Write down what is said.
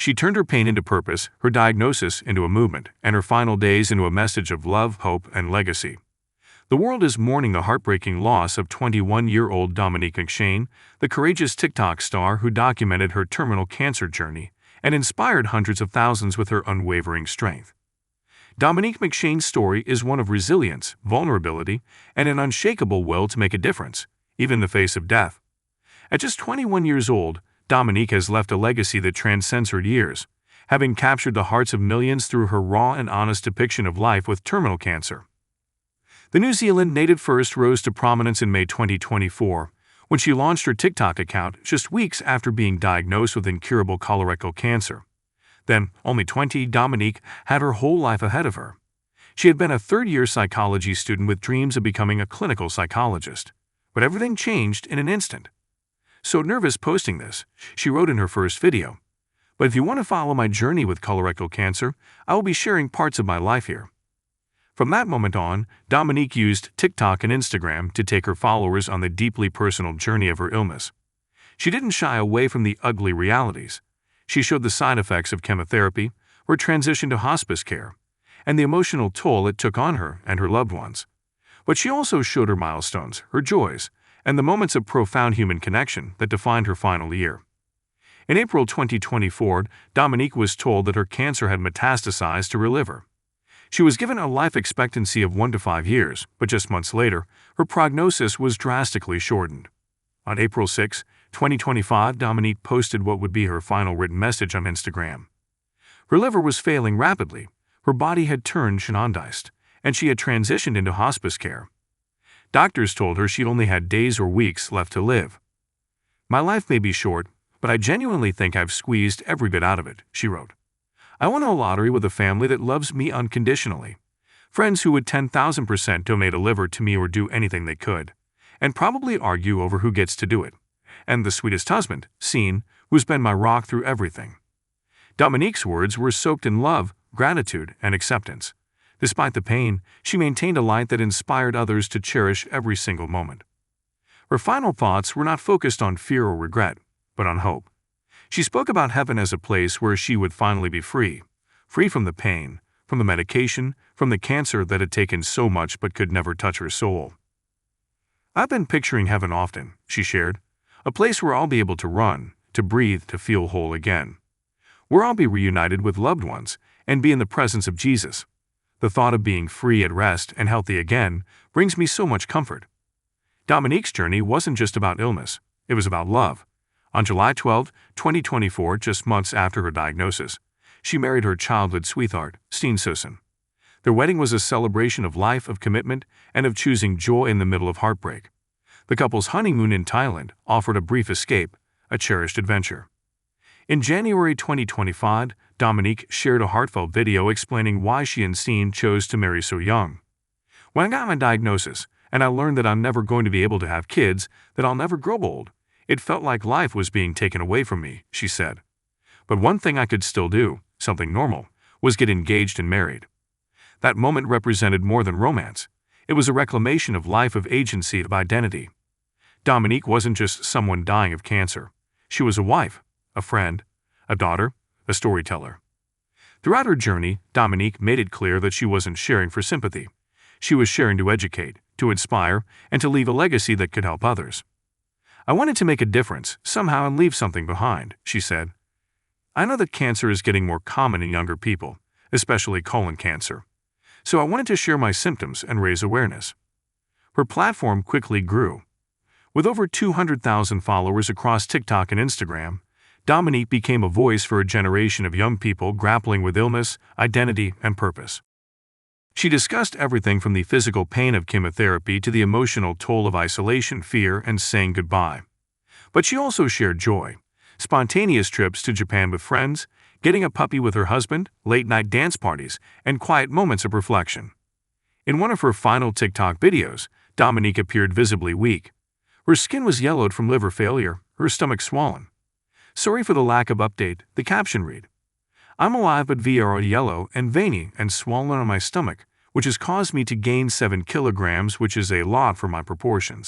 She turned her pain into purpose, her diagnosis into a movement, and her final days into a message of love, hope, and legacy. The world is mourning the heartbreaking loss of 21-year-old Dominique McShain, the courageous TikTok star who documented her terminal cancer journey and inspired hundreds of thousands with her unwavering strength. Dominique McShain's story is one of resilience, vulnerability, and an unshakable will to make a difference, even in the face of death. At just 21 years old, Dominique has left a legacy that transcends her years, having captured the hearts of millions through her raw and honest depiction of life with terminal cancer. The New Zealand native first rose to prominence in May 2024, when she launched her TikTok account just weeks after being diagnosed with incurable colorectal cancer. Then, only 20, Dominique had her whole life ahead of her. She had been a third-year psychology student with dreams of becoming a clinical psychologist. But everything changed in an instant. So nervous posting this, she wrote in her first video, "But if you want to follow my journey with colorectal cancer, I will be sharing parts of my life here." From that moment on, Dominique used TikTok and Instagram to take her followers on the deeply personal journey of her illness. She didn't shy away from the ugly realities. She showed the side effects of chemotherapy, her transition to hospice care, and the emotional toll it took on her and her loved ones. But she also showed her milestones, her joys, and the moments of profound human connection that defined her final year. In April 2024, Dominique was told that her cancer had metastasized to her liver. She was given a life expectancy of 1 to 5 years, but just months later, her prognosis was drastically shortened. On April 6, 2025, Dominique posted what would be her final written message on Instagram. Her liver was failing rapidly, her body had turned jaundiced, and she had transitioned into hospice care. Doctors told her she'd only had days or weeks left to live. "My life may be short, but I genuinely think I've squeezed every bit out of it," she wrote. "I won a lottery with a family that loves me unconditionally, friends who would 10,000% donate a liver to me or do anything they could, and probably argue over who gets to do it, and the sweetest husband, Scene, who's been my rock through everything." Dominique's words were soaked in love, gratitude, and acceptance. Despite the pain, she maintained a light that inspired others to cherish every single moment. Her final thoughts were not focused on fear or regret, but on hope. She spoke about heaven as a place where she would finally be free from the pain, from the medication, from the cancer that had taken so much but could never touch her soul. "I've been picturing heaven often," she shared, "a place where I'll be able to run, to breathe, to feel whole again. Where I'll be reunited with loved ones and be in the presence of Jesus. The thought of being free at rest and healthy again brings me so much comfort." Dominique's journey wasn't just about illness, it was about love. On July 12, 2024, just months after her diagnosis, she married her childhood sweetheart, Steen Sussen. Their wedding was a celebration of life, of commitment, and of choosing joy in the middle of heartbreak. The couple's honeymoon in Thailand offered a brief escape, a cherished adventure. In January 2025, Dominique shared a heartfelt video explaining why she and Steen chose to marry so young. "When I got my diagnosis, and I learned that I'm never going to be able to have kids, that I'll never grow old, it felt like life was being taken away from me," she said. "But one thing I could still do, something normal, was get engaged and married." That moment represented more than romance. It was a reclamation of life, of agency, of identity. Dominique wasn't just someone dying of cancer. She was a wife, a friend, a daughter, a storyteller. Throughout her journey, Dominique made it clear that she wasn't sharing for sympathy. She was sharing to educate, to inspire, and to leave a legacy that could help others. "I wanted to make a difference, somehow, and leave something behind," she said. "I know that cancer is getting more common in younger people, especially colon cancer. So I wanted to share my symptoms and raise awareness." Her platform quickly grew. With over 200,000 followers across TikTok and Instagram, Dominique became a voice for a generation of young people grappling with illness, identity, and purpose. She discussed everything from the physical pain of chemotherapy to the emotional toll of isolation, fear, and saying goodbye. But she also shared joy, spontaneous trips to Japan with friends, getting a puppy with her husband, late-night dance parties, and quiet moments of reflection. In one of her final TikTok videos, Dominique appeared visibly weak. Her skin was yellowed from liver failure, her stomach swollen. "Sorry for the lack of update," the caption read. "I'm alive but very yellow and veiny and swollen on my stomach, which has caused me to gain 7 kilograms, which is a lot for my proportions."